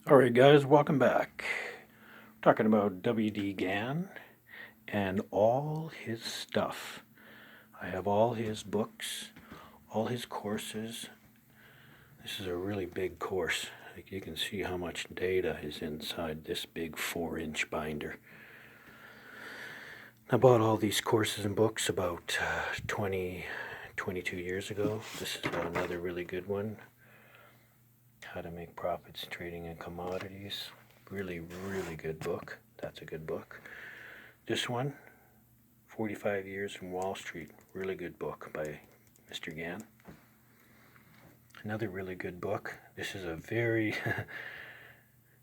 All right, guys, welcome back. Talking about W.D. Gann and all his stuff. I have all his books, all his courses. This is a really big course. Like you can see how much data is inside this big 4-inch binder. I bought all these courses and books about 22 years ago. This is another really good one. How to Make Profits Trading in Commodities. Really, really good book. That's a good book. This one, 45 Years from Wall Street. Really good book by Mr. Gann. Another really good book. This is a very,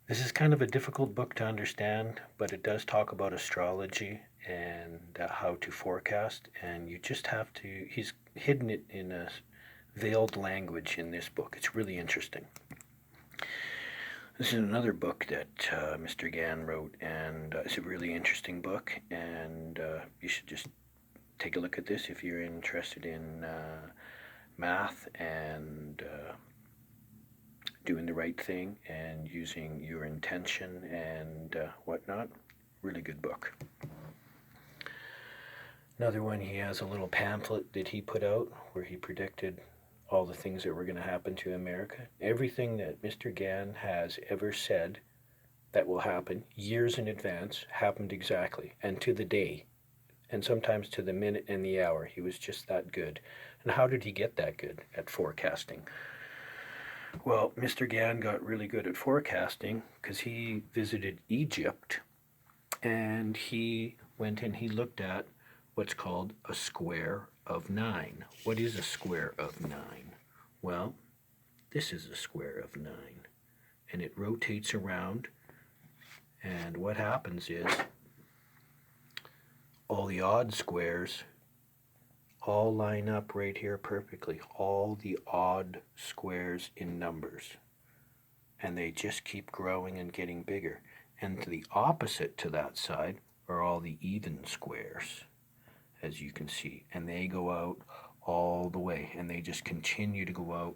this is kind of a difficult book to understand, but it does talk about astrology and how to forecast. And you just have to, he's hidden it in a veiled language in this book. It's really interesting. This is another book that Mr. Gann wrote, and it's a really interesting book, and you should just take a look at this if you're interested in math and doing the right thing and using your intention and whatnot. Really good book. Another one, he has a little pamphlet that he put out where he predicted all the things that were going to happen to America. Everything that Mr. Gann has ever said that will happen years in advance happened exactly and to the day, and sometimes to the minute and the hour. He was just that good. And how did he get that good at forecasting? Well, Mr. Gann got really good at forecasting because he visited Egypt and he went and he looked at what's called a square of 9. What is a square of 9? Well, this is a square of 9, and it rotates around, and what happens is all the odd squares all line up right here perfectly, all the odd squares in numbers, and they just keep growing and getting bigger. And to the opposite to that side are all the even squares, as you can see, and they go out all the way, and they just continue to go out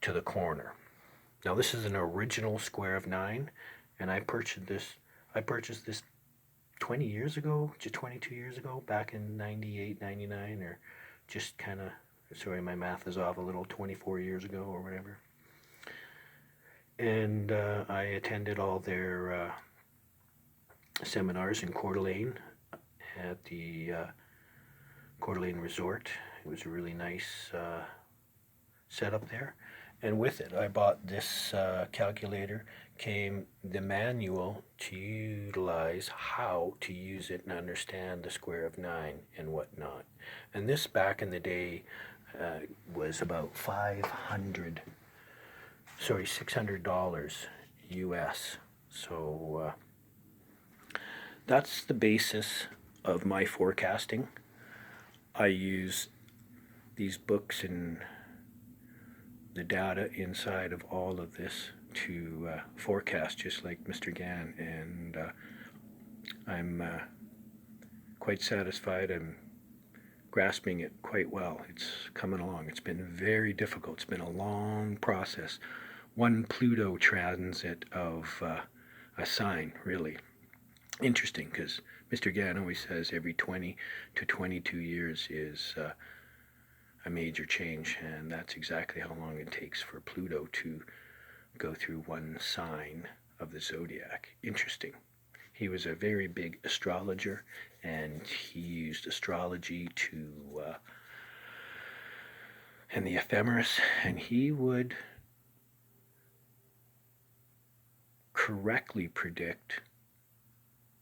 to the corner. Now this is an original square of 9, and I purchased this 20 years ago, just 22 years ago, back in 98, 99, or just kind of, sorry, my math is off a little, 24 years ago or whatever. And I attended all their seminars in Coeur d'Alene at the Coeur d'Alene Resort. It was a really nice setup there. And with it, I bought this calculator. Came the manual to utilize how to use it and understand the square of 9 and whatnot. And this back in the day was about $600 US. So that's the basis of my forecasting. I use these books and the data inside of all of this to forecast, just like Mr. Gann, and I'm quite satisfied. I'm grasping it quite well. It's coming along. It's been very difficult. It's been a long process. One Pluto transit of a sign, really. Interesting, because Mr. Gann always says every 20 to 22 years is a major change, and that's exactly how long it takes for Pluto to go through one sign of the zodiac. Interesting. He was a very big astrologer, and he used astrology to and the ephemeris, and he would correctly predict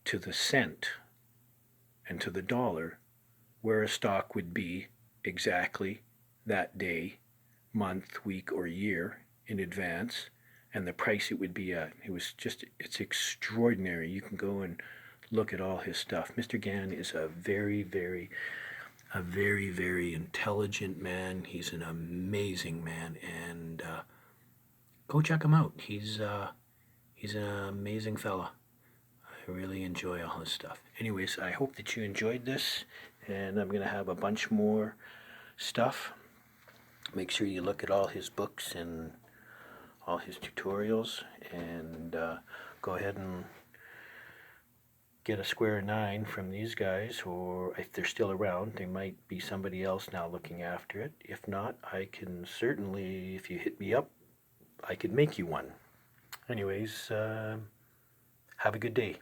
to the cent and to the dollar where a stock would be exactly that day, month, week, or year in advance, and the price it would be at. It's extraordinary. You can go and look at all his stuff. Mr. Gann is a very, very intelligent man. He's an amazing man, and go check him out. He's an amazing fella. I really enjoy all his stuff. Anyways, I hope that you enjoyed this, and I'm going to have a bunch more stuff. Make sure you look at all his books and all his tutorials, and go ahead and get a square 9 from these guys, or if they're still around, there might be somebody else now looking after it. If not, I can certainly, if you hit me up, I could make you one. Anyways, have a good day.